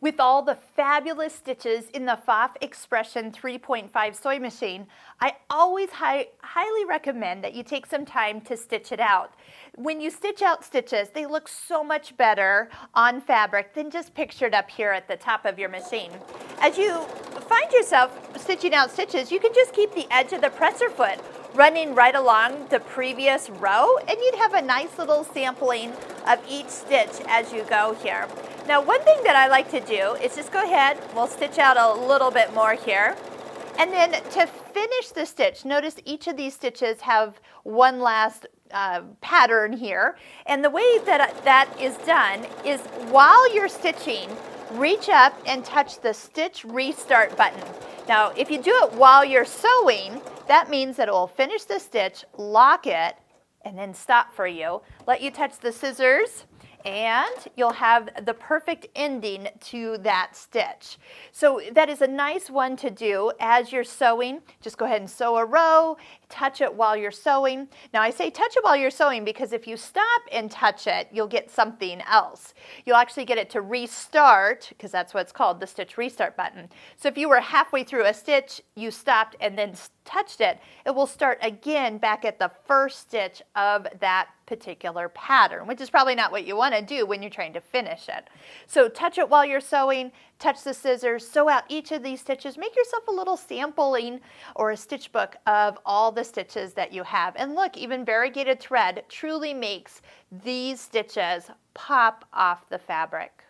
With all the fabulous stitches in the Pfaff Expression 3.5 sewing machine, I always highly recommend that you take some time to stitch it out. When you stitch out stitches, they look so much better on fabric than just pictured up here at the top of your machine. As you find yourself stitching out stitches, you can just keep the edge of the presser foot running right along the previous row, and you'd have a nice little sampling of each stitch as you go here. Now, one thing that I like to do is just go ahead, we'll stitch out a little bit more here, and then to finish the stitch, notice each of these stitches have one last pattern here, and the way that that is done is while you're stitching, reach up and touch the stitch restart button. Now, if you do it while you're sewing, that means that it will finish the stitch, lock it, and then stop for you. Let you touch the scissors, and you'll have the perfect ending to that stitch. So that is a nice one to do as you're sewing. Just go ahead and sew a row, touch it while you're sewing. Now I say touch it while you're sewing because if you stop and touch it, you'll get something else. You'll actually get it to restart, because that's what it's called, the stitch restart button. So if you were halfway through a stitch, you stopped and then touched it, it will start again back at the first stitch of that particular pattern, which is probably not what you want to do when you're trying to finish it. So touch it while you're sewing, touch the scissors, sew out each of these stitches, make yourself a little sampling or a stitch book of all the stitches that you have. And look, even variegated thread truly makes these stitches pop off the fabric.